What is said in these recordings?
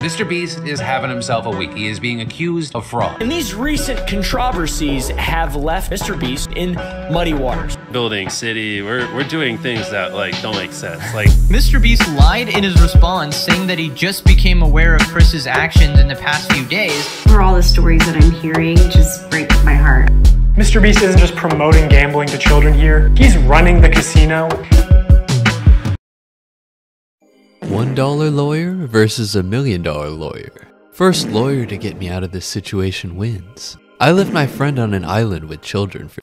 MrBeast is having himself a week. He is being accused of fraud. And these recent controversies have left MrBeast in muddy waters. Building city, we're doing things that don't make sense. MrBeast lied in his response, saying that he just became aware of Kris's actions in the past few days. For all the stories that I'm hearing, just break my heart. MrBeast isn't just promoting gambling to children here. He's running the casino. $1 lawyer versus $1 million lawyer. First lawyer to get me out of this situation wins. I left my friend on an island with children for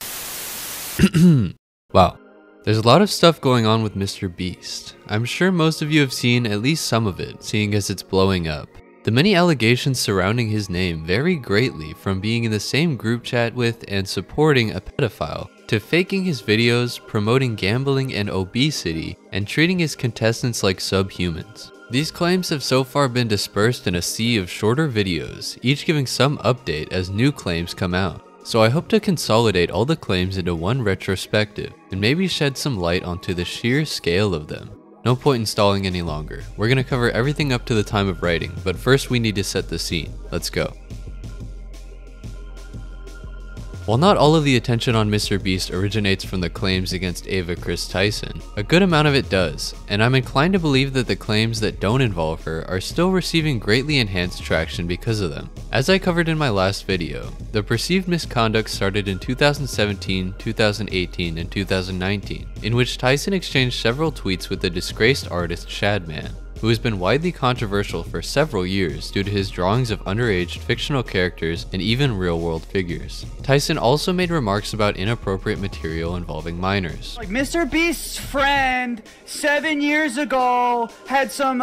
Wow. There's a lot of stuff going on with MrBeast. I'm sure most of you have seen at least some of it, seeing as it's blowing up. The many allegations surrounding his name vary greatly, from being in the same group chat with and supporting a pedophile, to faking his videos, promoting gambling and obesity, and treating his contestants like subhumans. These claims have so far been dispersed in a sea of shorter videos, each giving some update as new claims come out. So I hope to consolidate all the claims into one retrospective, and maybe shed some light onto the sheer scale of them. No point in stalling any longer. We're gonna cover everything up to the time of writing, but first we need to set the scene. Let's go. While not all of the attention on MrBeast originates from the claims against Ava Kris Tyson, a good amount of it does, and I'm inclined to believe that the claims that don't involve her are still receiving greatly enhanced traction because of them. As I covered in my last video, the perceived misconduct started in 2017, 2018, and 2019, in which Tyson exchanged several tweets with the disgraced artist Shadman, who has been widely controversial for several years due to his drawings of underage fictional characters and even real-world figures. Tyson also made remarks about inappropriate material involving minors. MrBeast's friend 7 years ago had some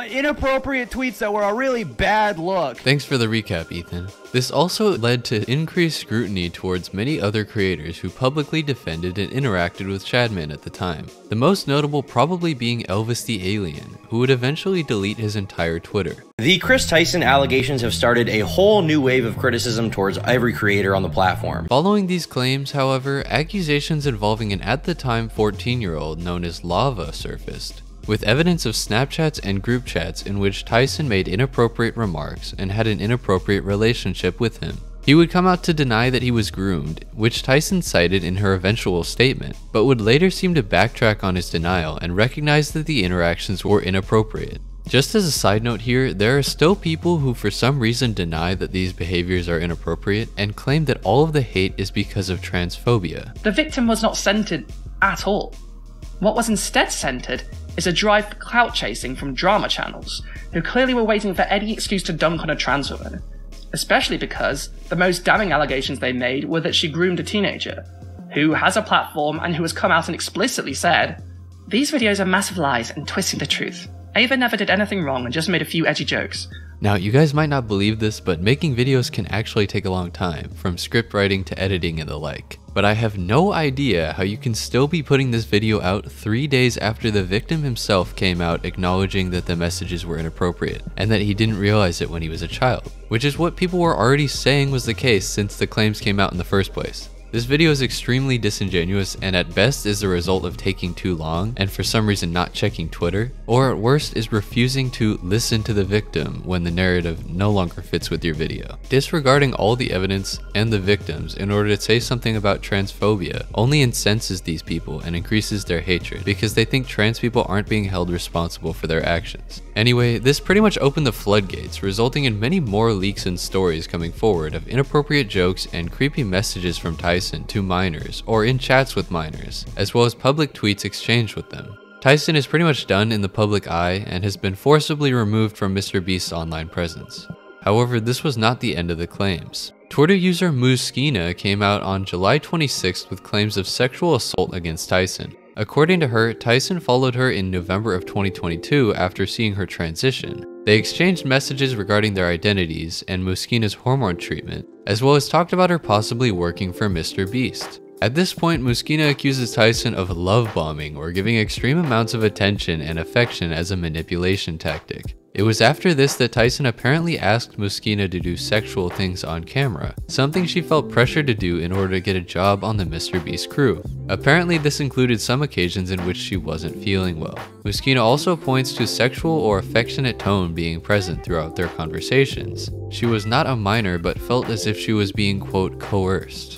inappropriate tweets that were a really bad look. Thanks for the recap, Ethan. This also led to increased scrutiny towards many other creators who publicly defended and interacted with Shadman at the time. The most notable probably being Elvis the Alien, who would eventually delete his entire Twitter. The Kris Tyson allegations have started a whole new wave of criticism towards every creator on the platform. Following these claims, however, accusations involving an at the time 14-year-old known as Lava surfaced, with evidence of Snapchats and group chats in which Tyson made inappropriate remarks and had an inappropriate relationship with him. He would come out to deny that he was groomed, which Tyson cited in her eventual statement, but would later seem to backtrack on his denial and recognize that the interactions were inappropriate. Just as a side note here, there are still people who for some reason deny that these behaviors are inappropriate and claim that all of the hate is because of transphobia. The victim was not centered at all. What was instead centered is a drive for clout chasing from drama channels, who clearly were waiting for any excuse to dunk on a trans woman, especially because the most damning allegations they made were that she groomed a teenager, who has a platform and who has come out and explicitly said, "These videos are massive lies and twisting the truth. Ava never did anything wrong and just made a few edgy jokes." Now, you guys might not believe this, but making videos can actually take a long time, from script writing to editing and the like. But I have no idea how you can still be putting this video out 3 days after the victim himself came out acknowledging that the messages were inappropriate, and that he didn't realize it when he was a child, which is what people were already saying was the case since the claims came out in the first place. This video is extremely disingenuous and at best is the result of taking too long and for some reason not checking Twitter, or at worst is refusing to listen to the victim when the narrative no longer fits with your video. Disregarding all the evidence and the victims in order to say something about transphobia only incenses these people and increases their hatred because they think trans people aren't being held responsible for their actions. Anyway, this pretty much opened the floodgates, resulting in many more leaks and stories coming forward of inappropriate jokes and creepy messages from Tyson to minors or in chats with minors, as well as public tweets exchanged with them. Tyson is pretty much done in the public eye and has been forcibly removed from MrBeast's online presence. However, this was not the end of the claims. Twitter user Muskina came out on July 26th with claims of sexual assault against Tyson. According to her, Tyson followed her in November of 2022 after seeing her transition. They exchanged messages regarding their identities and Muskina's hormone treatment, as well as talked about her possibly working for MrBeast. At this point, Muskina accuses Tyson of love bombing or giving extreme amounts of attention and affection as a manipulation tactic. It was after this that Tyson apparently asked Muskina to do sexual things on camera, something she felt pressured to do in order to get a job on the MrBeast crew. Apparently this included some occasions in which she wasn't feeling well. Muskina also points to sexual or affectionate tone being present throughout their conversations. She was not a minor but felt as if she was being, quote, coerced.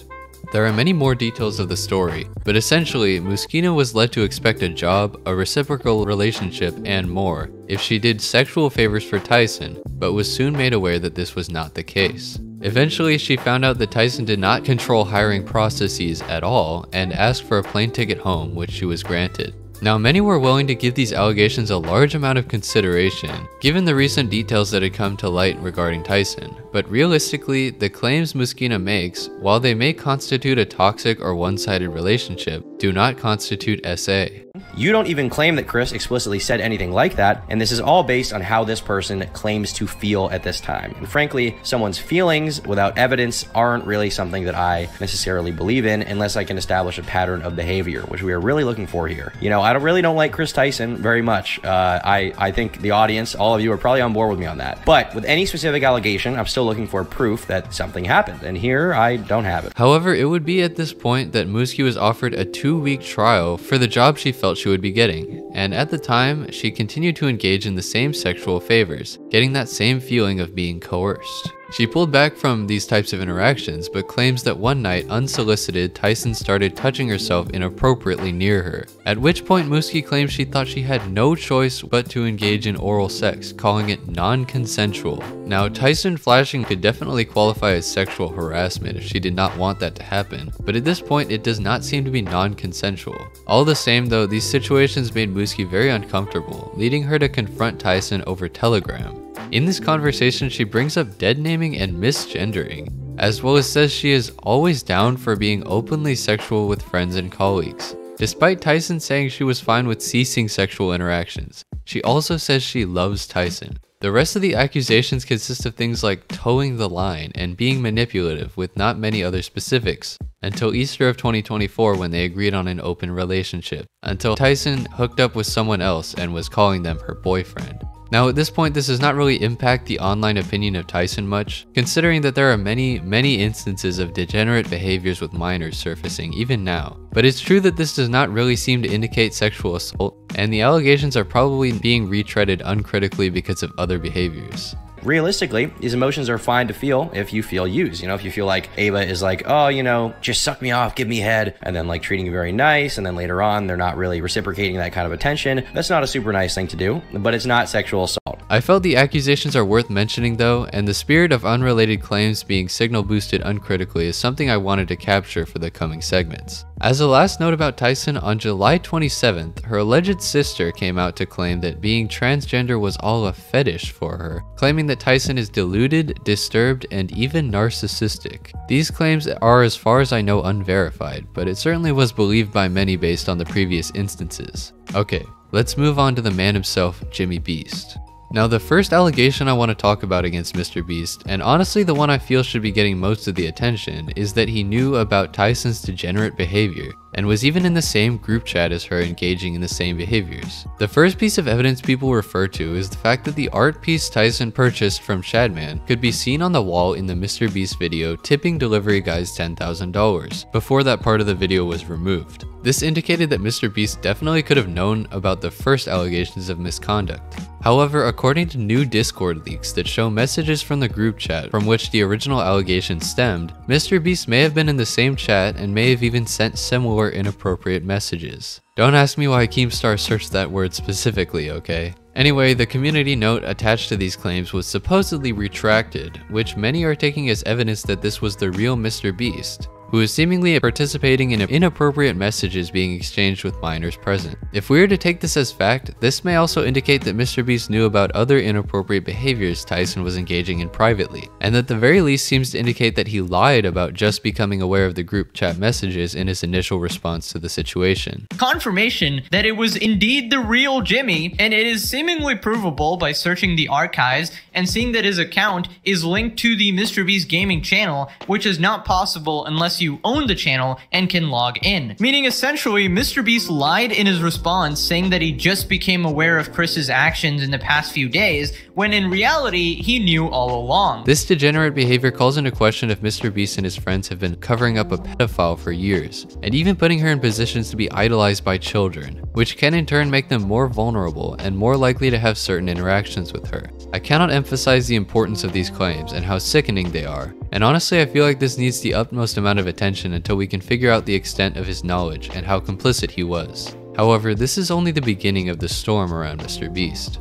There are many more details of the story, but essentially, Muskina was led to expect a job, a reciprocal relationship, and more if she did sexual favors for Tyson, but was soon made aware that this was not the case. Eventually, she found out that Tyson did not control hiring processes at all and asked for a plane ticket home, which she was granted. Now, many were willing to give these allegations a large amount of consideration, given the recent details that had come to light regarding Tyson. But realistically, the claims Muskina makes, while they may constitute a toxic or one-sided relationship, do not constitute SA. You don't even claim that Kris explicitly said anything like that, and this is all based on how this person claims to feel at this time. And frankly, someone's feelings without evidence aren't really something that I necessarily believe in unless I can establish a pattern of behavior, which we are really looking for here. You know, I really don't like Kris Tyson very much. I think the audience, all of you, are probably on board with me on that. But with any specific allegation, I'm still looking for proof that something happened, and here I don't have it. However, it would be at this point that Muski was offered a 2-week trial for the job she felt she would be getting, and at the time, she continued to engage in the same sexual favors, getting that same feeling of being coerced. She pulled back from these types of interactions, but claims that one night, unsolicited, Tyson started touching herself inappropriately near her, at which point Muski claims she thought she had no choice but to engage in oral sex, calling it non-consensual. Now, Tyson flashing could definitely qualify as sexual harassment if she did not want that to happen, but at this point it does not seem to be non-consensual. All the same though, these situations made Muski very uncomfortable, leading her to confront Tyson over Telegram. In this conversation, she brings up dead naming and misgendering, as well as says she is always down for being openly sexual with friends and colleagues. Despite Tyson saying she was fine with ceasing sexual interactions, she also says she loves Tyson. The rest of the accusations consist of things like towing the line and being manipulative with not many other specifics, until Easter of 2024 when they agreed on an open relationship, until Tyson hooked up with someone else and was calling them her boyfriend. Now at this point, this does not really impact the online opinion of Tyson much, considering that there are many instances of degenerate behaviors with minors surfacing even now. But it's true that this does not really seem to indicate sexual assault, and the allegations are probably being retreaded uncritically because of other behaviors. Realistically, these emotions are fine to feel if you feel used. You know, if you feel like Ava is like, oh, you know, just suck me off, give me head, and then like treating you very nice, and then later on they're not really reciprocating that kind of attention. That's not a super nice thing to do, but it's not sexual assault. I felt the accusations are worth mentioning though, and the spirit of unrelated claims being signal boosted uncritically is something I wanted to capture for the coming segments. As a last note about Tyson, on July 27th, her alleged sister came out to claim that being transgender was all a fetish for her, claiming that Tyson is deluded, disturbed, and even narcissistic. These claims are, as far as I know, unverified, but it certainly was believed by many based on the previous instances. Okay, let's move on to the man himself, MrBeast. Now, the first allegation I want to talk about against MrBeast, and honestly the one I feel should be getting most of the attention, is that he knew about Tyson's degenerate behavior, and was even in the same group chat as her engaging in the same behaviors. The first piece of evidence people refer to is the fact that the art piece Tyson purchased from Shadman could be seen on the wall in the MrBeast video tipping delivery guys $10,000, before that part of the video was removed. This indicated that MrBeast definitely could have known about the first allegations of misconduct. However, according to new Discord leaks that show messages from the group chat from which the original allegation stemmed, MrBeast may have been in the same chat and may have even sent similar inappropriate messages. Don't ask me why Keemstar searched that word specifically, okay? Anyway, the community note attached to these claims was supposedly retracted, which many are taking as evidence that this was the real MrBeast, who is seemingly participating in inappropriate messages being exchanged with minors present. If we were to take this as fact, this may also indicate that MrBeast knew about other inappropriate behaviors Tyson was engaging in privately, and at the very least seems to indicate that he lied about just becoming aware of the group chat messages in his initial response to the situation. Confirmation that it was indeed the real Jimmy, and it is seemingly provable by searching the archives and seeing that his account is linked to the MrBeast gaming channel, which is not possible unless you you own the channel and can log in. Meaning essentially, MrBeast lied in his response saying that he just became aware of Kris's actions in the past few days, when in reality, he knew all along. This degenerate behavior calls into question if MrBeast and his friends have been covering up a pedophile for years, and even putting her in positions to be idolized by children, which can in turn make them more vulnerable and more likely to have certain interactions with her. I cannot emphasize the importance of these claims and how sickening they are, and honestly I feel like this needs the utmost amount of attention until we can figure out the extent of his knowledge and how complicit he was. However, this is only the beginning of the storm around MrBeast.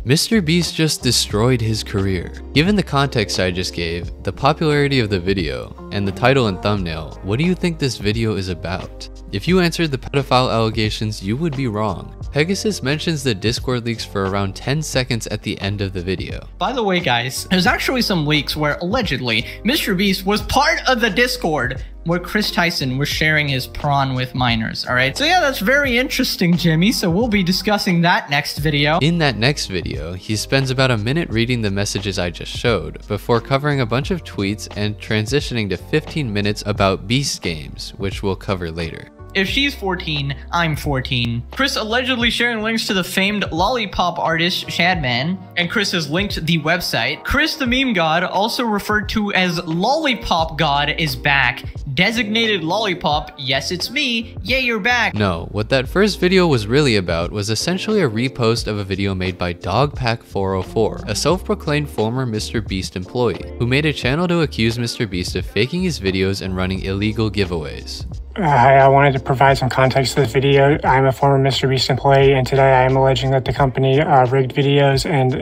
MrBeast just destroyed his career. Given the context I just gave, the popularity of the video, and the title and thumbnail, what do you think this video is about? If you answered the pedophile allegations, you would be wrong. Pegasus mentions the Discord leaks for around 10 seconds at the end of the video. By the way guys, there's actually some leaks where allegedly MrBeast was part of the Discord where Kris Tyson was sharing his prawn with minors, alright? So yeah, that's very interesting, Jimmy, so we'll be discussing that next video. In that next video, he spends about a minute reading the messages I just showed, before covering a bunch of tweets and transitioning to 15 minutes about Beast games, which we'll cover later. If she's 14, I'm 14. Kris allegedly sharing links to the famed lollipop artist Shadman, and Kris has linked the website. Kris the meme god, also referred to as Lollipop God, is back. Designated Lollipop, yes it's me, yay you're back. No, what that first video was really about was essentially a repost of a video made by Dogpack404, a self-proclaimed former MrBeast employee, who made a channel to accuse MrBeast of faking his videos and running illegal giveaways. I wanted to provide some context to this video. I'm a former MrBeast employee, and today I am alleging that the company rigged videos and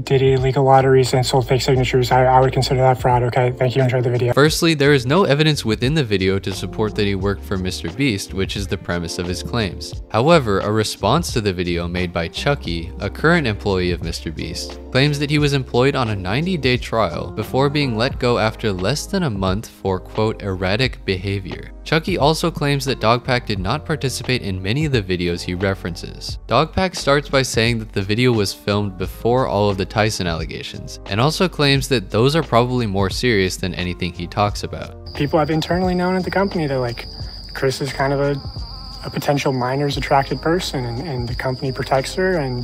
did illegal lotteries and sold fake signatures. I would consider that fraud, okay? Thank you, enjoy the video. Firstly, there is no evidence within the video to support that he worked for MrBeast, which is the premise of his claims. However, a response to the video made by Chucky, a current employee of MrBeast, claims that he was employed on a 90-day trial before being let go after less than a month for, quote, erratic behavior. Chucky also claims that Dogpack did not participate in many of the videos he references. Dogpack starts by saying that the video was filmed before all of the Tyson allegations, and also claims that those are probably more serious than anything he talks about. People have internally known at the company that, like, Kris is kind of a potential minors attracted person, and the company protects her, or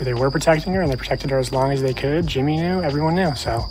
they were protecting her, and they protected her as long as they could. Jimmy knew, everyone knew, so...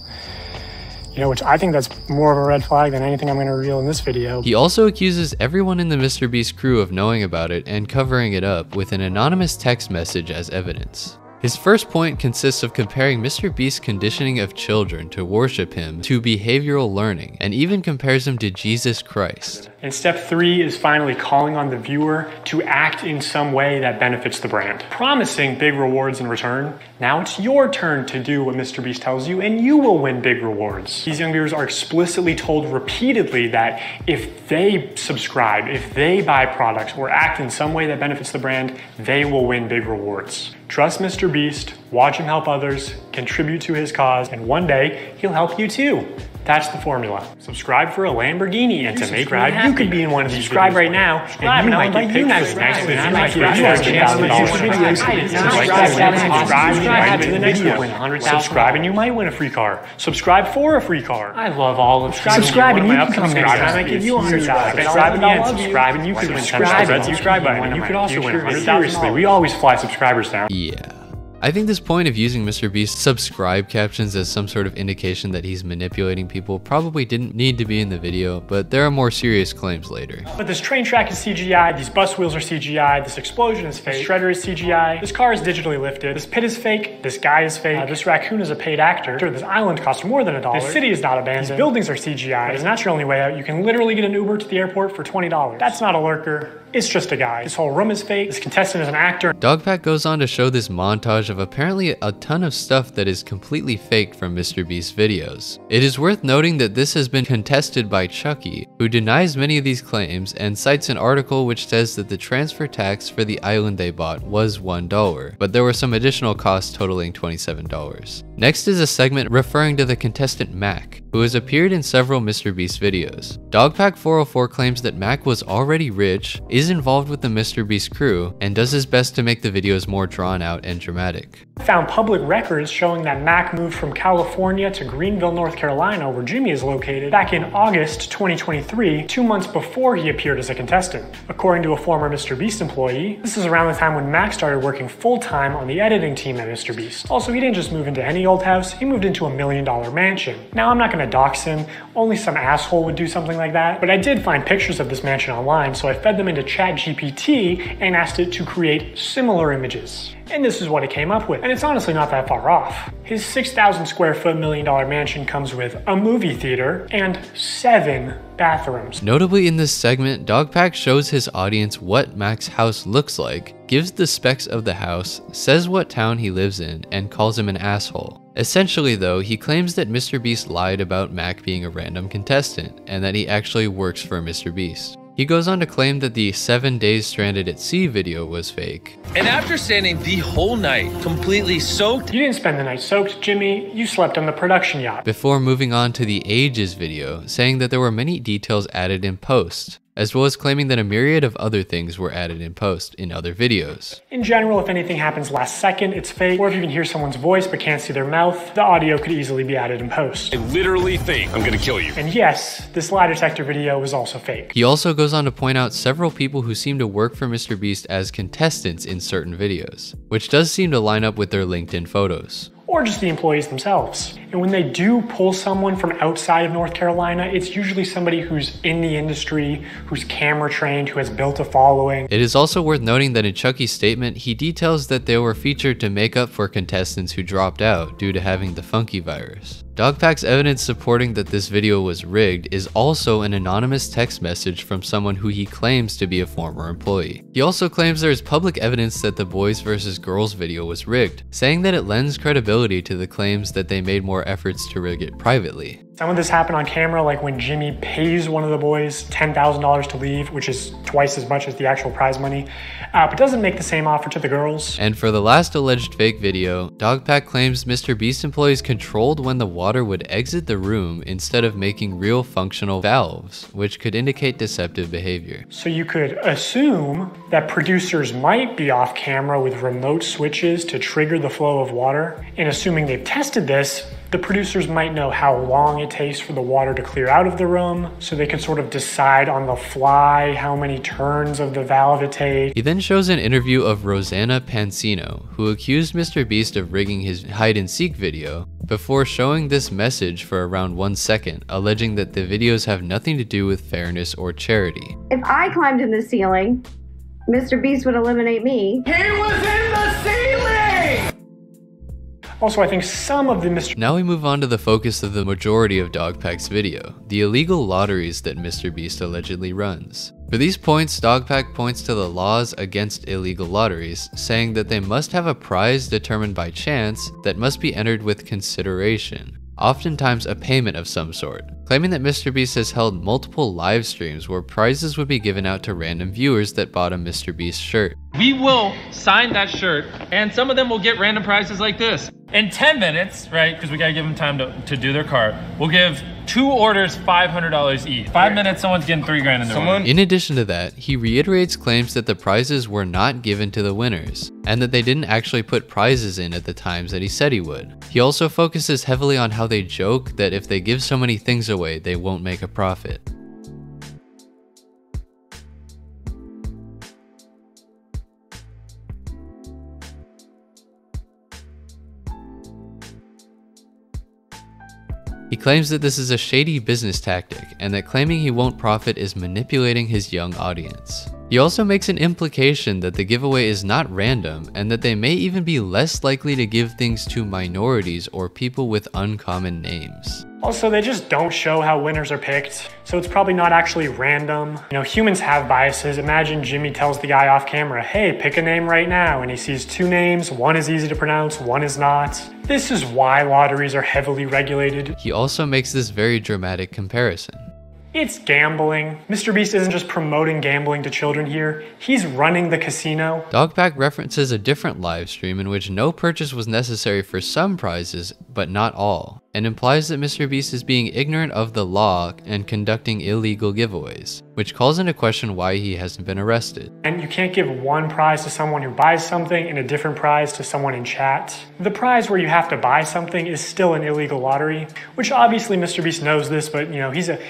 You know, which I think that's more of a red flag than anything I'm going to reveal in this video. He also accuses everyone in the MrBeast crew of knowing about it and covering it up with an anonymous text message as evidence. His first point consists of comparing MrBeast's conditioning of children to worship him to behavioral learning, and even compares him to Jesus Christ. And step 3 is finally calling on the viewer to act in some way that benefits the brand, promising big rewards in return. Now it's your turn to do what MrBeast tells you, and you will win big rewards. These young viewers are explicitly told repeatedly that if they subscribe, if they buy products or act in some way that benefits the brand, they will win big rewards. Trust MrBeast, watch him help others, contribute to his cause, and one day he'll help you too. That's the formula. Subscribe for a Lamborghini, and to make me happy, you could be in one of these videos right now, and you might get pictures next to it. You might get $1,000. Subscribe and you might win a free car. Subscribe for a free car. I love all of subscribe and you can come next time. I give you $100. Subscribe again. Subscribe and you could win 10 stars. Red subscribe button. You could also win $100,000. Seriously, we always fly subscribers down. Yeah. I think this point of using MrBeast's subscribe captions as some sort of indication that he's manipulating people probably didn't need to be in the video, but there are more serious claims later. But this train track is CGI, these bus wheels are CGI, this explosion is fake, this shredder is CGI, this car is digitally lifted, this pit is fake, this guy is fake, this raccoon is a paid actor, this island costs more than $1, this city is not abandoned, these buildings are CGI, but it's not your only way out. You can literally get an Uber to the airport for $20. That's not a lurker. It's just a guy. This whole room is fake. This contestant is an actor. Dogpack goes on to show this montage of apparently a ton of stuff that is completely faked from MrBeast's videos. It is worth noting that this has been contested by Chucky, who denies many of these claims and cites an article which says that the transfer tax for the island they bought was $1, but there were some additional costs totaling $27. Next is a segment referring to the contestant Mac, who has appeared in several MrBeast videos. Dogpack404 claims that Mac was already rich, is involved with the MrBeast crew, and does his best to make the videos more drawn out and dramatic. dramatic. Found public records showing that Mac moved from California to Greenville, North Carolina, where Jimmy is located, back in August 2023, 2 months before he appeared as a contestant. According to a former MrBeast employee, this is around the time when Mac started working full-time on the editing team at MrBeast. Also, he didn't just move into any old house, he moved into $1 million mansion. Now, I'm not gonna dox him, only some asshole would do something like that, but I did find pictures of this mansion online, so I fed them into ChatGPT and asked it to create similar images. And this is what it came up with. And it's honestly not that far off. His 6,000 square foot $1 million mansion comes with a movie theater and 7 bathrooms. Notably in this segment, Dogpack shows his audience what Mac's house looks like, gives the specs of the house, says what town he lives in, and calls him an asshole. Essentially though, he claims that MrBeast lied about Mac being a random contestant, and that he actually works for MrBeast. He goes on to claim that the 7 days stranded at sea video was fake. And after standing the whole night completely soaked— You didn't spend the night soaked, Jimmy. You slept on the production yacht. Before moving on to the ages video, saying that there were many details added in post, as well as claiming that a myriad of other things were added in post in other videos. In general, if anything happens last second, it's fake, or if you can hear someone's voice but can't see their mouth, the audio could easily be added in post. I literally think I'm gonna kill you. And yes, this lie detector video was also fake. He also goes on to point out several people who seem to work for MrBeast as contestants in certain videos, which does seem to line up with their LinkedIn photos. Or just the employees themselves. And when they do pull someone from outside of North Carolina, it's usually somebody who's in the industry, who's camera trained, who has built a following. It is also worth noting that in Chucky's statement, he details that they were featured to make up for contestants who dropped out due to having the funky virus. Dogpack's evidence supporting that this video was rigged is also an anonymous text message from someone who he claims to be a former employee. He also claims there is public evidence that the boys versus girls video was rigged, saying that it lends credibility to the claims that they made more efforts to rig it privately. Some of this happened on camera, like when Jimmy pays one of the boys $10,000 to leave, which is twice as much as the actual prize money, but doesn't make the same offer to the girls. And for the last alleged fake video, Dogpack claims MrBeast employees controlled when the water would exit the room instead of making real functional valves, which could indicate deceptive behavior. So you could assume that producers might be off camera with remote switches to trigger the flow of water, and assuming they've tested this, the producers might know how long it takes for the water to clear out of the room, so they can sort of decide on the fly how many turns of the valve it takes. He then shows an interview of Rosanna Pansino, who accused MrBeast of rigging his hide-and-seek video, before showing this message for around 1 second, alleging that the videos have nothing to do with fairness or charity. If I climbed in the ceiling, MrBeast would eliminate me. He was in the ceiling! Also, I think some of the Now we move on to the focus of the majority of Dogpack's video, the illegal lotteries that MrBeast allegedly runs. For these points, Dogpack points to the laws against illegal lotteries, saying that they must have a prize determined by chance that must be entered with consideration, oftentimes a payment of some sort, claiming that MrBeast has held multiple live streams where prizes would be given out to random viewers that bought a MrBeast shirt. We will sign that shirt, and some of them will get random prizes like this. In 10 minutes, right, because we gotta give them time to do their cart, we'll give 2 orders $500 each. 5 minutes, someone's getting $3 grand in their order. In addition to that, he reiterates claims that the prizes were not given to the winners, and that they didn't actually put prizes in at the times that he said he would. He also focuses heavily on how they joke that if they give so many things away, they won't make a profit. He claims that this is a shady business tactic, and that claiming he won't profit is manipulating his young audience. He also makes an implication that the giveaway is not random, and that they may even be less likely to give things to minorities or people with uncommon names. Also, they just don't show how winners are picked, so it's probably not actually random. You know, humans have biases. Imagine Jimmy tells the guy off camera, hey, pick a name right now, and he sees 2 names, one is easy to pronounce, one is not. This is why lotteries are heavily regulated. He also makes this very dramatic comparison. It's gambling. MrBeast isn't just promoting gambling to children here, he's running the casino. Dogpack references a different live stream in which no purchase was necessary for some prizes, but not all, and implies that MrBeast is being ignorant of the law and conducting illegal giveaways, which calls into question why he hasn't been arrested. And you can't give one prize to someone who buys something and a different prize to someone in chat. The prize where you have to buy something is still an illegal lottery, which obviously MrBeast knows this, but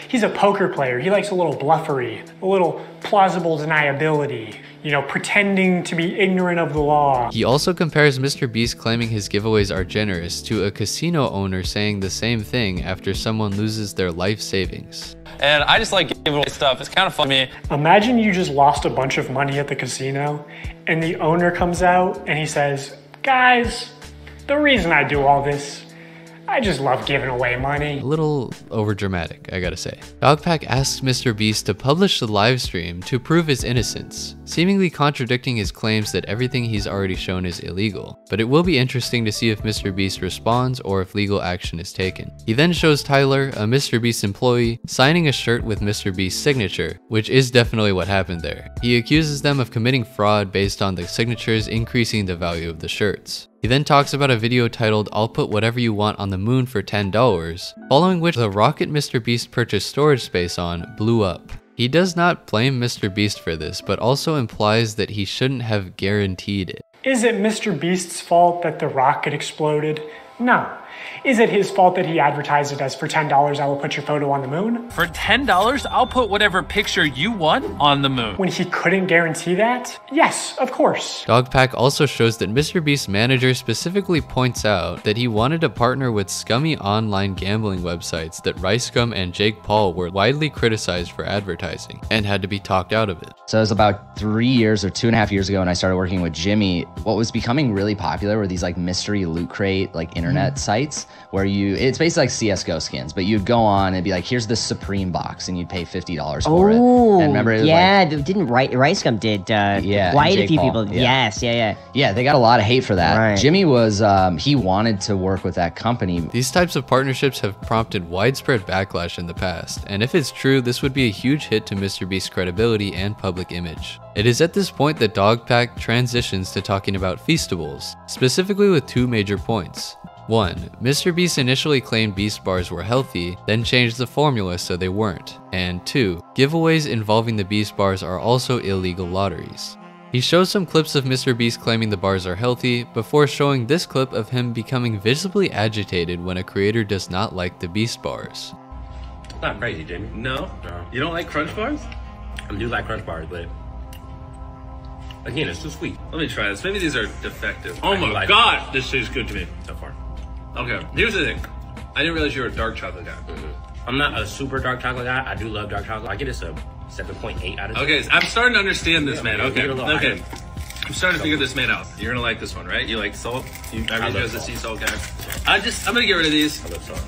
he's a poker player. He likes a little bluffery, a little plausible deniability, pretending to be ignorant of the law. He also compares MrBeast claiming his giveaways are generous to a casino owner saying the same thing after someone loses their life savings. And I just like giving away stuff. It's kind of fun to me. Imagine you just lost a bunch of money at the casino and the owner comes out and he says, guys, the reason I do all this, I just love giving away money. A little overdramatic, I gotta say. Dogpack asks MrBeast to publish the live stream to prove his innocence, seemingly contradicting his claims that everything he's already shown is illegal. But it will be interesting to see if MrBeast responds or if legal action is taken. He then shows Tyler, a MrBeast employee, signing a shirt with MrBeast's signature, which is definitely what happened there. He accuses them of committing fraud based on the signatures increasing the value of the shirts. He then talks about a video titled "I'll put whatever you want on the moon for $10, following which the rocket MrBeast purchased storage space on blew up. He does not blame MrBeast for this, but also implies that he shouldn't have guaranteed it. Is it MrBeast's fault that the rocket exploded? No. Is it his fault that he advertised it as for $10, I will put your photo on the moon? For $10, I'll put whatever picture you want on the moon. When he couldn't guarantee that? Yes, of course. Dogpack also shows that MrBeast's manager specifically points out that he wanted to partner with scummy online gambling websites that RiceGum and Jake Paul were widely criticized for advertising and had to be talked out of it. So it was about 3 years or 2.5 years ago when I started working with Jimmy. What was becoming really popular were these like mystery loot crate, like internet sites where it's basically like CSGO skins, but you'd go on and be like, here's the Supreme box, and you'd pay $50 for it. And remember, didn't RiceGum did quite a few people. Yes, yeah, they got a lot of hate for that. Right. Jimmy was he wanted to work with that company. These types of partnerships have prompted widespread backlash in the past, and if it's true, this would be a huge hit to MrBeast's credibility and public image. It is at this point that Dogpack transitions to talking about Feastables, specifically with two major points. 1. MrBeast initially claimed Beast Bars were healthy, then changed the formula so they weren't. And 2. Giveaways involving the Beast Bars are also illegal lotteries. He shows some clips of MrBeast claiming the bars are healthy, before showing this clip of him becoming visibly agitated when a creator does not like the Beast Bars. Not crazy, Jamie. No? You don't like Crunch Bars? I do like Crunch Bars, but again, it's too sweet. Let me try this. Maybe these are defective. Oh my god, this tastes good to me so far. Okay, here's the thing. I didn't realize you were a dark chocolate guy. I'm not a super dark chocolate guy. I do love dark chocolate. I get this a 7.8 out of 10. Okay, I'm starting to understand this, man. Okay. I'm starting to figure this man out. You're gonna like this one, right? You like salt? Everybody knows the sea salt guy. I'm gonna get rid of these. I love salt.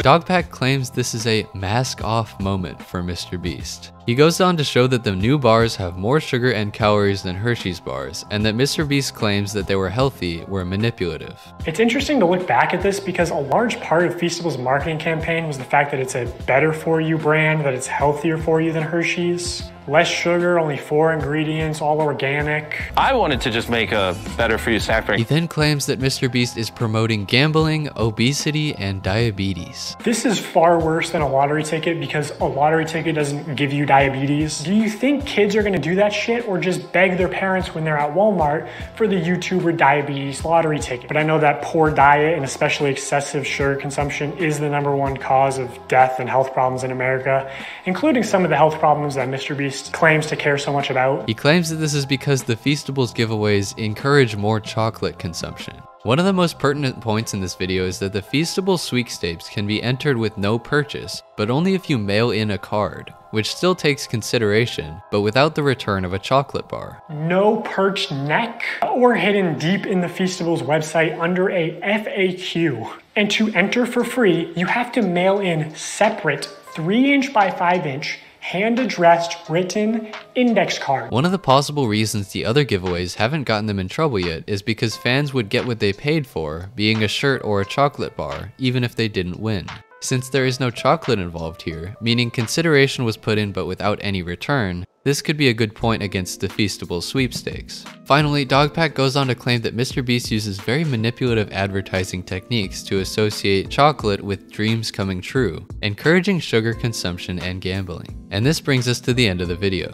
Dogpack claims this is a mask-off moment for MrBeast. He goes on to show that the new bars have more sugar and calories than Hershey's bars, and that MrBeast claims that they were healthy were manipulative. It's interesting to look back at this because a large part of Feastable's marketing campaign was the fact that it's a better for you brand, that it's healthier for you than Hershey's. Less sugar, only 4 ingredients, all organic. I wanted to just make a better for you snack drink. He then claims that MrBeast is promoting gambling, obesity, and diabetes. This is far worse than a lottery ticket because a lottery ticket doesn't give you diabetes. Do you think kids are gonna do that shit or just beg their parents when they're at Walmart for the YouTuber diabetes lottery ticket? But I know that poor diet and especially excessive sugar consumption is the #1 cause of death and health problems in America, including some of the health problems that MrBeast claims to care so much about. He claims that this is because the Feastables giveaways encourage more chocolate consumption. One of the most pertinent points in this video is that the Feastables sweepstakes can be entered with no purchase, but only if you mail in a card, which still takes consideration, but without the return of a chocolate bar. No perched neck, or hidden deep in the Feastables website under a FAQ. And to enter for free, you have to mail in separate 3" by 5" hand-addressed written index card. One of the possible reasons the other giveaways haven't gotten them in trouble yet is because fans would get what they paid for, being a shirt or a chocolate bar, even if they didn't win. Since there is no chocolate involved here, meaning consideration was put in but without any return, This could be a good point against the Feastables sweepstakes. Finally, Dogpack goes on to claim that MrBeast uses very manipulative advertising techniques to associate chocolate with dreams coming true, encouraging sugar consumption and gambling. And this brings us to the end of the video.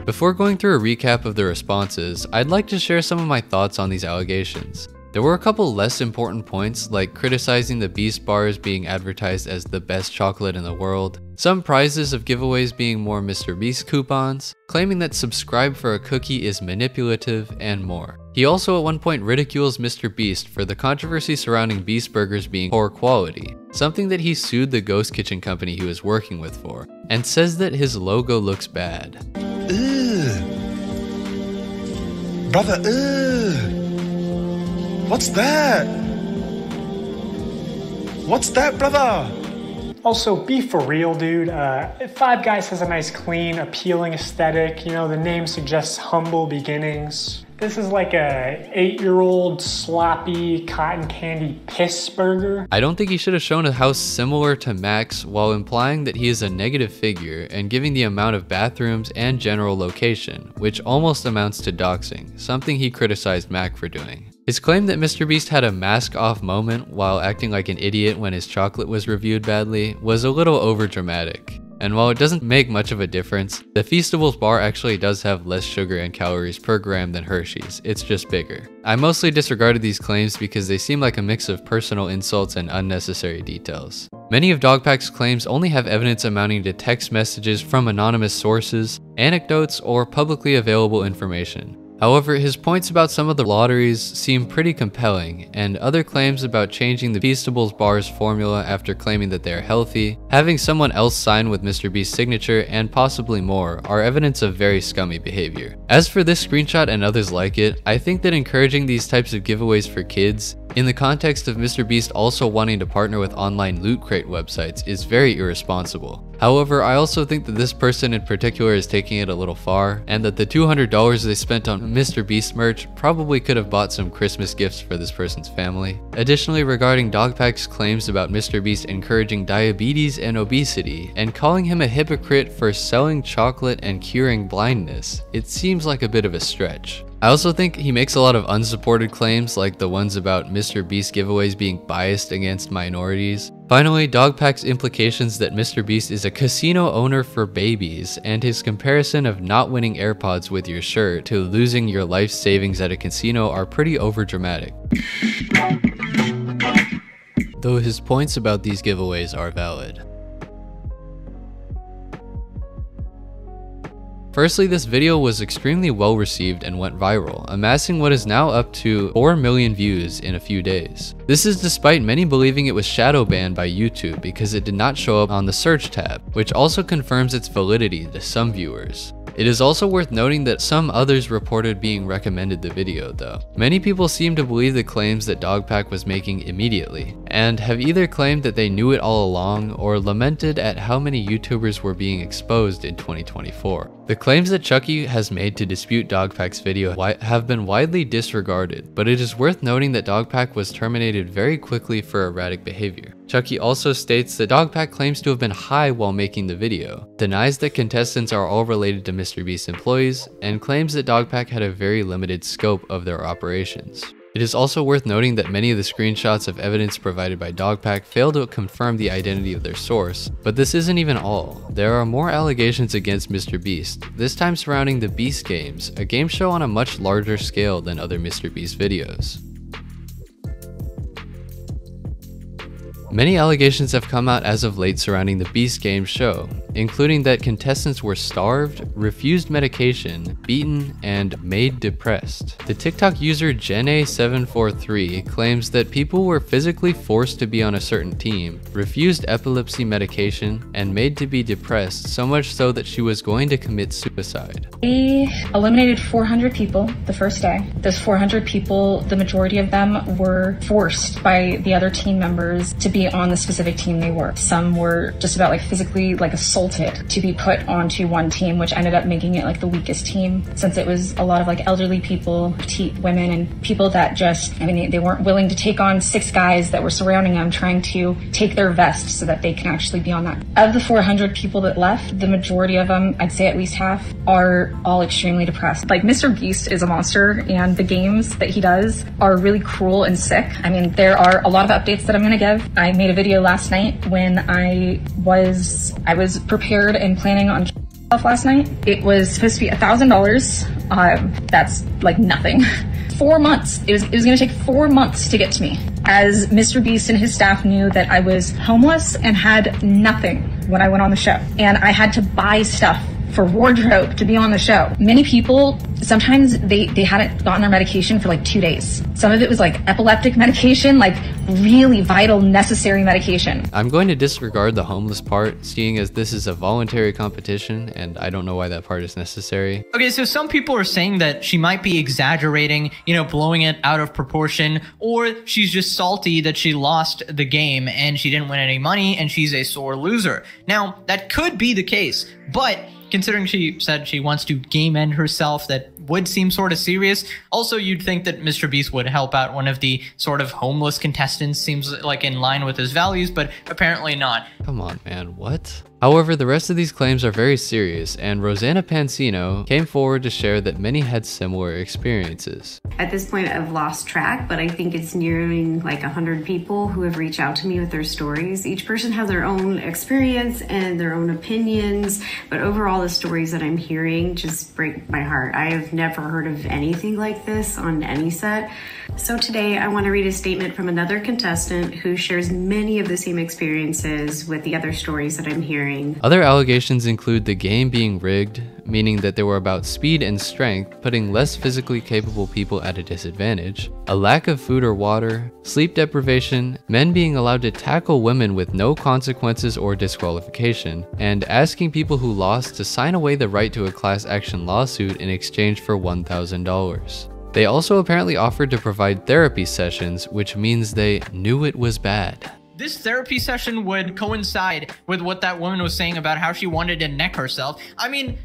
Before going through a recap of the responses, I'd like to share some of my thoughts on these allegations. There were a couple less important points, like criticizing the Beast bars being advertised as the best chocolate in the world, some prizes of giveaways being more MrBeast coupons, claiming that subscribe for a cookie is manipulative, and more. He also at one point ridicules MrBeast for the controversy surrounding Beast burgers being poor quality, something that he sued the ghost kitchen company he was working with for, and says that his logo looks bad. Brother, what's that? What's that, brother? Also, be for real, dude. Five Guys has a nice, clean, appealing aesthetic. You know, the name suggests humble beginnings. This is like a 8-year-old sloppy cotton candy piss burger. I don't think he should have shown a house similar to Mac's while implying that he is a negative figure and giving the amount of bathrooms and general location, which almost amounts to doxing, something he criticized Mac for doing. His claim that MrBeast had a mask-off moment while acting like an idiot when his chocolate was reviewed badly was a little overdramatic. And while it doesn't make much of a difference, the Feastables bar actually does have less sugar and calories per gram than Hershey's, it's just bigger. I mostly disregarded these claims because they seem like a mix of personal insults and unnecessary details. Many of Dogpack's claims only have evidence amounting to text messages from anonymous sources, anecdotes, or publicly available information. However, his points about some of the lotteries seem pretty compelling, and other claims about changing the Feastables bar's formula after claiming that they are healthy, having someone else sign with MrBeast's signature, and possibly more are evidence of very scummy behavior. As for this screenshot and others like it, I think that encouraging these types of giveaways for kids, in the context of MrBeast also wanting to partner with online loot crate websites, is very irresponsible. However, I also think that this person in particular is taking it a little far, and that the $200 they spent on MrBeast merch probably could have bought some Christmas gifts for this person's family. Additionally, regarding Dogpack's claims about MrBeast encouraging diabetes and obesity, and calling him a hypocrite for selling chocolate and curing blindness, it seems like a bit of a stretch. I also think he makes a lot of unsupported claims like the ones about MrBeast giveaways being biased against minorities. Finally, Dogpack's implications that MrBeast is a casino owner for babies, and his comparison of not winning AirPods with your shirt to losing your life savings at a casino are pretty overdramatic. Though his points about these giveaways are valid. Firstly, this video was extremely well received and went viral, amassing what is now up to 4 million views in a few days. This is despite many believing it was shadow banned by YouTube because it did not show up on the search tab, which also confirms its validity to some viewers. It is also worth noting that some others reported being recommended the video though. Many people seem to believe the claims that Dogpack was making immediately, and have either claimed that they knew it all along or lamented at how many YouTubers were being exposed in 2024. The claims that Chucky has made to dispute Dogpack's video have been widely disregarded, but it is worth noting that Dogpack was terminated very quickly for erratic behavior. Chucky also states that Dogpack claims to have been high while making the video, denies that contestants are all related to MrBeast employees, and claims that Dogpack had a very limited scope of their operations. It is also worth noting that many of the screenshots of evidence provided by Dogpack fail to confirm the identity of their source, but this isn't even all. There are more allegations against MrBeast, this time surrounding the Beast Games, a game show on a much larger scale than other MrBeast videos. Many allegations have come out as of late surrounding the Beast Games show, including that contestants were starved, refused medication, beaten, and made depressed. The TikTok user Jenna743 claims that people were physically forced to be on a certain team, refused epilepsy medication, and made to be depressed, so much so that she was going to commit suicide. We eliminated 400 people the first day. Those 400 people, the majority of them were forced by the other team members to be be on the specific team they were. Some were just about like physically like assaulted to be put onto one team, which ended up making it like the weakest team, since it was a lot of like elderly people, petite women, and people that just, I mean, they weren't willing to take on 6 guys that were surrounding them trying to take their vest so that they can actually be on that. Of the 400 people that left, the majority of them, I'd say at least half, are all extremely depressed. Like, MrBeast is a monster, and the games that he does are really cruel and sick. I mean, there are a lot of updates that I'm gonna give. I made a video last night when I was prepared and planning on last night. It was supposed to be $1,000. That's like nothing. 4 months. It was gonna take 4 months to get to me, as MrBeast and his staff knew that I was homeless and had nothing when I went on the show. And I had to buy stuff for wardrobe to be on the show. Many people, sometimes they hadn't gotten their medication for like 2 days. Some of it was like epileptic medication, like really vital, necessary medication. I'm going to disregard the homeless part, seeing as this is a voluntary competition, and I don't know why that part is necessary. Okay, so some people are saying that she might be exaggerating, you know, blowing it out of proportion, or she's just salty that she lost the game and she didn't win any money and she's a sore loser. Now, that could be the case, but considering she said she wants to game end herself, that would seem sort of serious. Also, you'd think that MrBeast would help out one of the sort of homeless contestants, seems like in line with his values, but apparently not. Come on, man, what? However, the rest of these claims are very serious, and Rosanna Pansino came forward to share that many had similar experiences. At this point, I've lost track, but I think it's nearing like 100 people who have reached out to me with their stories. Each person has their own experience and their own opinions, but overall the stories that I'm hearing just break my heart. I have never heard of anything like this on any set. So today I want to read a statement from another contestant who shares many of the same experiences with the other stories that I'm hearing. Other allegations include the game being rigged, meaning that they were about speed and strength, putting less physically capable people at a disadvantage, a lack of food or water, sleep deprivation, men being allowed to tackle women with no consequences or disqualification, and asking people who lost to sign away the right to a class action lawsuit in exchange for $1,000. They also apparently offered to provide therapy sessions, which means they knew it was bad. This therapy session would coincide with what that woman was saying about how she wanted to neck herself. I mean,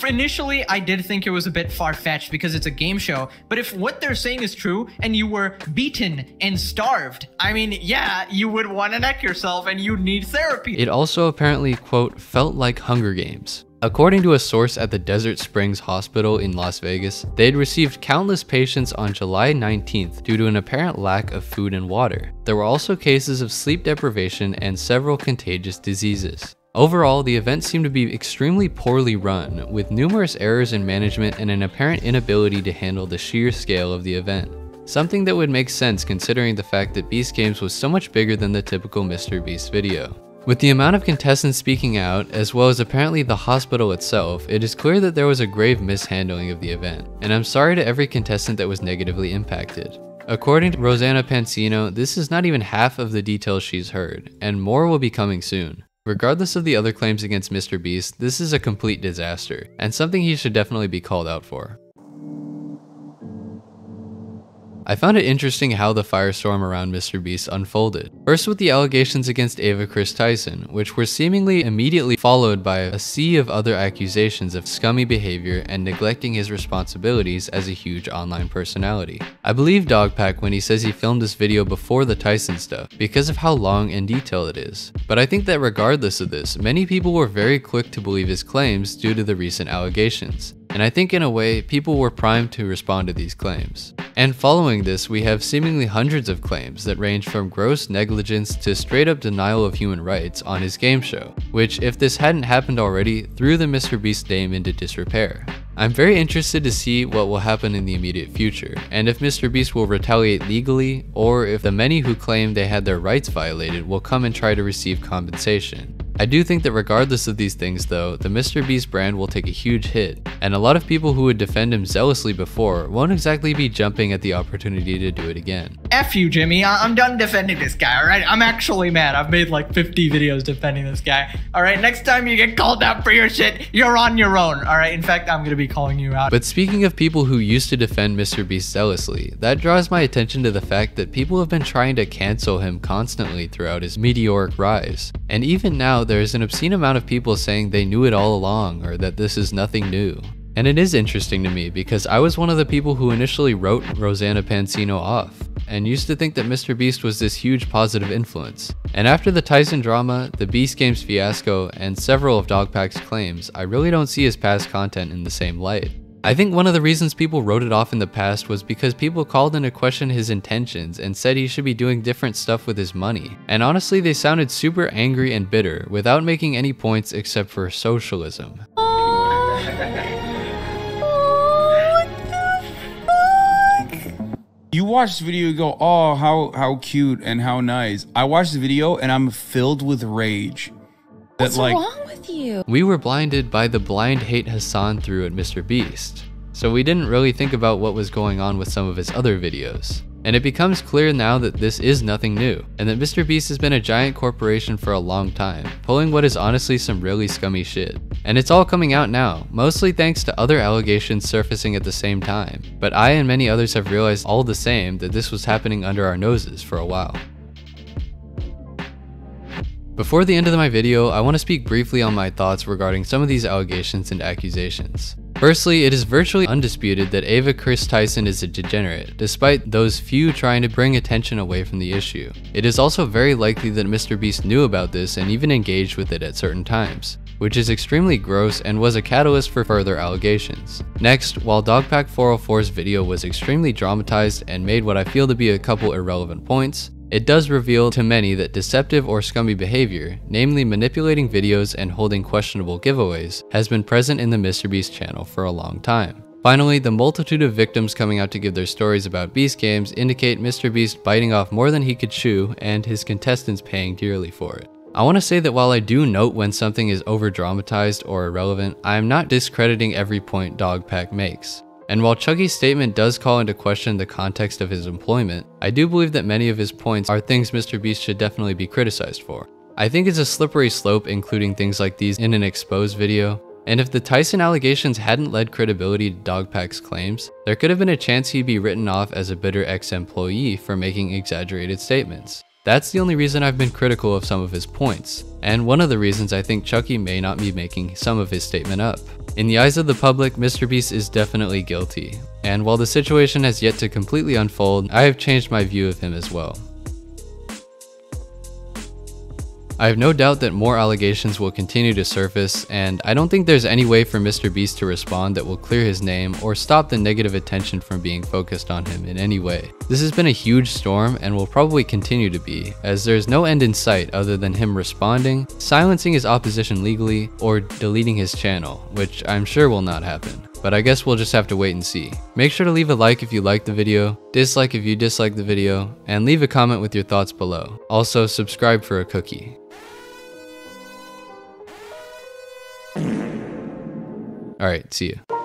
initially I did think it was a bit far-fetched because it's a game show, but if what they're saying is true and you were beaten and starved, I mean, yeah, you would want to neck yourself and you'd need therapy. It also apparently, quote, felt like Hunger Games. According to a source at the Desert Springs Hospital in Las Vegas, they had received countless patients on July 19th due to an apparent lack of food and water. There were also cases of sleep deprivation and several contagious diseases. Overall, the event seemed to be extremely poorly run, with numerous errors in management and an apparent inability to handle the sheer scale of the event. Something that would make sense considering the fact that Beast Games was so much bigger than the typical MrBeast video. With the amount of contestants speaking out, as well as apparently the hospital itself, it is clear that there was a grave mishandling of the event, and I'm sorry to every contestant that was negatively impacted. According to Rosanna Pansino, this is not even half of the details she's heard, and more will be coming soon. Regardless of the other claims against MrBeast, this is a complete disaster, and something he should definitely be called out for. I found it interesting how the firestorm around MrBeast unfolded. First with the allegations against Ava Kris Tyson, which were seemingly immediately followed by a sea of other accusations of scummy behavior and neglecting his responsibilities as a huge online personality. I believe Dogpack when he says he filmed this video before the Tyson stuff because of how long and detailed it is. But I think that regardless of this, many people were very quick to believe his claims due to the recent allegations. And I think in a way, people were primed to respond to these claims. And following this, we have seemingly hundreds of claims that range from gross negligence to straight up denial of human rights on his game show, which if this hadn't happened already, threw the MrBeast name into disrepair. I'm very interested to see what will happen in the immediate future, and if MrBeast will retaliate legally, or if the many who claim they had their rights violated will come and try to receive compensation. I do think that regardless of these things though, the MrBeast brand will take a huge hit, and a lot of people who would defend him zealously before won't exactly be jumping at the opportunity to do it again. F you, Jimmy. I'm done defending this guy, all right? I'm actually mad. I've made like 50 videos defending this guy. All right, next time you get called out for your shit, you're on your own, all right? In fact, I'm gonna be calling you out. But speaking of people who used to defend MrBeast zealously, that draws my attention to the fact that people have been trying to cancel him constantly throughout his meteoric rise. And even now, there is an obscene amount of people saying they knew it all along, or that this is nothing new. And it is interesting to me because I was one of the people who initially wrote Rosanna Pansino off and used to think that MrBeast was this huge positive influence. And after the Tyson drama, the Beast Games fiasco, and several of Dogpack's claims, I really don't see his past content in the same light. I think one of the reasons people wrote it off in the past was because people called into question his intentions and said he should be doing different stuff with his money. And honestly, they sounded super angry and bitter without making any points except for socialism. You watch the video, you go, oh, how cute and how nice. I watched the video and I'm filled with rage. What's wrong with you? We were blinded by the blind hate Hassan threw at MrBeast, so we didn't really think about what was going on with some of his other videos. And it becomes clear now that this is nothing new, and that MrBeast has been a giant corporation for a long time, pulling what is honestly some really scummy shit. And it's all coming out now, mostly thanks to other allegations surfacing at the same time. But I and many others have realized all the same that this was happening under our noses for a while. Before the end of my video, I want to speak briefly on my thoughts regarding some of these allegations and accusations. Firstly, it is virtually undisputed that Ava Kris Tyson is a degenerate, despite those few trying to bring attention away from the issue. It is also very likely that MrBeast knew about this and even engaged with it at certain times, which is extremely gross and was a catalyst for further allegations. Next, while Dogpack 404's video was extremely dramatized and made what I feel to be a couple irrelevant points, it does reveal to many that deceptive or scummy behavior, namely manipulating videos and holding questionable giveaways, has been present in the MrBeast channel for a long time. Finally, the multitude of victims coming out to give their stories about Beast Games indicate MrBeast biting off more than he could chew and his contestants paying dearly for it. I want to say that while I do note when something is over-dramatized or irrelevant, I am not discrediting every point Dogpack makes. And while Chucky's statement does call into question the context of his employment, I do believe that many of his points are things MrBeast should definitely be criticized for. I think it's a slippery slope including things like these in an exposed video, and if the Tyson allegations hadn't led credibility to Dogpack's claims, there could have been a chance he'd be written off as a bitter ex-employee for making exaggerated statements. That's the only reason I've been critical of some of his points, and one of the reasons I think Chucky may not be making some of his statement up. In the eyes of the public, MrBeast is definitely guilty, and while the situation has yet to completely unfold, I have changed my view of him as well. I have no doubt that more allegations will continue to surface, and I don't think there's any way for MrBeast to respond that will clear his name or stop the negative attention from being focused on him in any way. This has been a huge storm and will probably continue to be, as there's no end in sight other than him responding, silencing his opposition legally, or deleting his channel, which I'm sure will not happen. But I guess we'll just have to wait and see. Make sure to leave a like if you liked the video, dislike if you disliked the video, and leave a comment with your thoughts below. Also, subscribe for a cookie. Alright, see ya.